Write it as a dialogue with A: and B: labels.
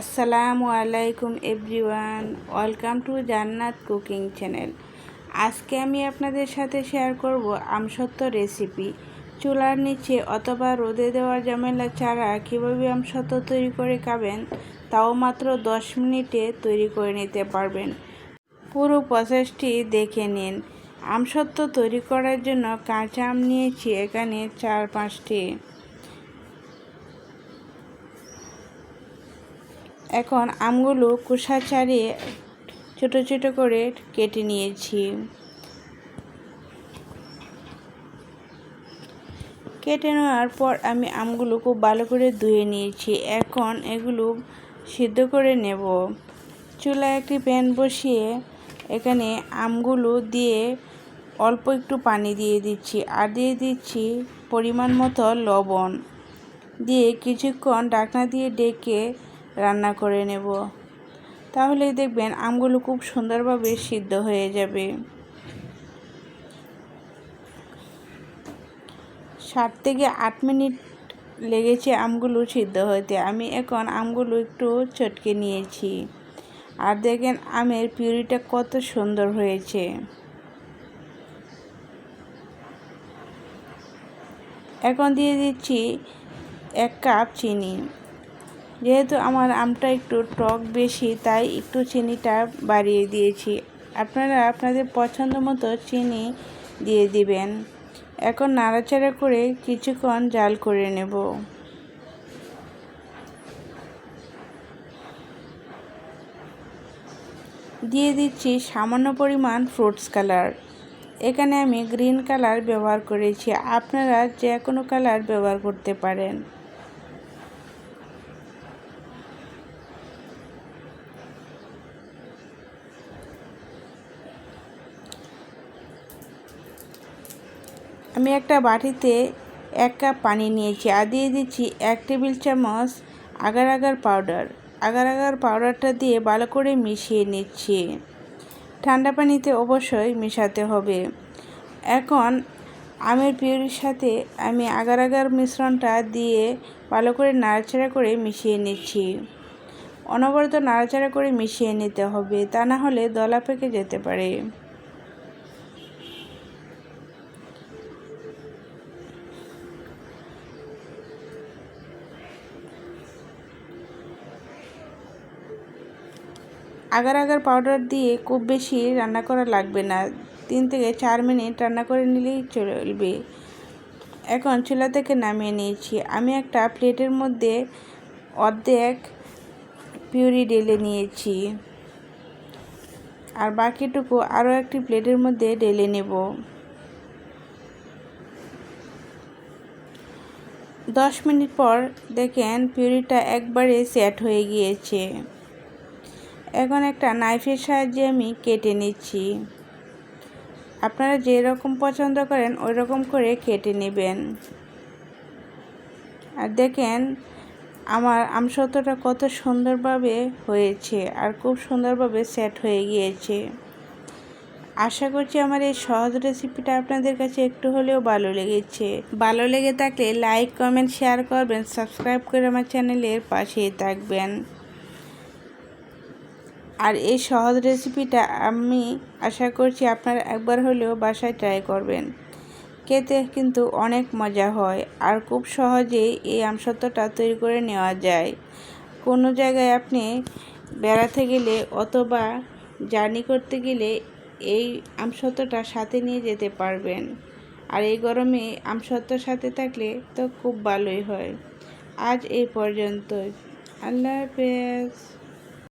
A: আসসালামু আলাইকুম everyone, welcome to জান্নাত কুকিং চ্যানেল। আজকে আমি আপনাদের সাথে শেয়ার করব আমসত্ত্ব রেসিপি। চুলার নিচে অথবা রোদে দেওয়ার ঝামেলা ছাড়া কীভাবে আমসত্ত্ব তৈরি করে খাবেন, তাও মাত্র 10 মিনিটে তৈরি করে নিতে পারবেন। পুরো প্রসেসটি দেখে নিন। আমসত্ত্ব তৈরি করার জন্য কাঁচা আম নিয়েছি এখানে 4-5টি। এখন আমগুলো খোসা ছাড়িয়ে ছোট ছোট করে কেটে নিয়েছি। কেটে নেওয়ার পর আমি আমগুলো খুব ভালো করে ধুয়ে নিয়েছি। এখন এগুলো সিদ্ধ করে নেব। চুলায় একটি প্যান বসিয়ে এখানে আমগুলো দিয়ে অল্প একটু পানি দিয়ে দিচ্ছি, আর দিয়ে দিচ্ছি পরিমাণ মতো লবণ। দিয়ে কিছুক্ষণ ঢাকনা দিয়ে ঢেকে রান্না করে নেব। তাহলেই দেখবেন আমগুলো খুব সুন্দরভাবে সিদ্ধ হয়ে যাবে। 7 থেকে 8 মিনিট লেগেছে আমগুলো সিদ্ধ হতে। আমি এখন আমগুলো একটু চটকে নিয়েছি, আর দেখেন আমের পিউরিটা কত সুন্দর হয়েছে। এখন দিয়ে দিচ্ছি 1 কাপ চিনি। যেহেতু আমার আমটা একটু টক বেশি, তাই একটু চিনিটা বাড়িয়ে দিয়েছি। আপনারা আপনাদের পছন্দ মতো চিনি দিয়ে দিবেন। এখন নাড়াচাড়া করে কিছুক্ষণ জাল করে নেব। দিয়ে দিচ্ছি সামান্য পরিমাণ ফ্রুটস কালার। এখানে আমি গ্রিন কালার ব্যবহার করেছি, আপনারা যে কোনো কালার ব্যবহার করতে পারেন। আমি একটা বাটিতে 1 কাপ পানি নিয়েছি, আর দিয়ে দিচ্ছি 1 টেবিল চামচ agar agar powder. Agar agar পাউডারটা দিয়ে ভালো করে মিশিয়ে নিচ্ছি। ঠান্ডা পানিতে অবশ্যই মেশাতে হবে। এখন আমের পিউরির সাথে আমি আগার আগার মিশ্রণটা দিয়ে ভালো করে নাড়াচাড়া করে মিশিয়ে নিচ্ছি। অনবরত নাড়াচাড়া করে মিশিয়ে নিতে হবে, তা না হলে দলা পেকে যেতে পারে। আগার আগার পাউডার দিয়ে খুব বেশি রান্না করা লাগবে না, 3 থেকে 4 মিনিট রান্না করে নিলেই চলবে। এখন চুলা থেকে নামিয়ে নিয়েছি। আমি একটা প্লেটের মধ্যে অর্ধেক পিউরি ঢেলে নিয়েছি, আর বাকিটুকু আরও একটি প্লেটের মধ্যে ঢেলে নেব। 10 মিনিট পর দেখেন পিউরিটা একবারে সেট হয়ে গিয়েছে। এখন একটা নাইফের সাহায্যে আমি কেটে নিচ্ছি। আপনারা যে রকম পছন্দ করেন ওই রকম করে কেটে নেবেন। আর দেখেন আমার আমসত্ত্বটা কত সুন্দরভাবে হয়েছে, আর খুব সুন্দরভাবে সেট হয়ে গিয়েছে। আশা করছি আমার এই সহজ রেসিপিটা আপনাদের কাছে একটু হলেও ভালো লেগেছে। ভালো লেগে থাকলে লাইক, কমেন্ট, শেয়ার করবেন, সাবস্ক্রাইব করে আমার চ্যানেলের পাশেই থাকবেন। আর এই সহজ রেসিপিটা আমি আশা করছি আপনারা একবার হলেও বাসায় ট্রাই করবেন। খেতে কিন্তু অনেক মজা হয়, আর খুব সহজেই এই আমসত্ত্বটা তৈরি করে নেওয়া যায়। কোনো জায়গায় আপনি বেড়াতে গেলে অথবা জার্নি করতে গেলে এই আমসত্ত্বটা সাথে নিয়ে যেতে পারবেন। আর এই গরমে আমসত্ত্বর সাথে থাকলে তো খুব ভালোই হয়। আজ এই পর্যন্তই। আল্লাহ হাফেজ।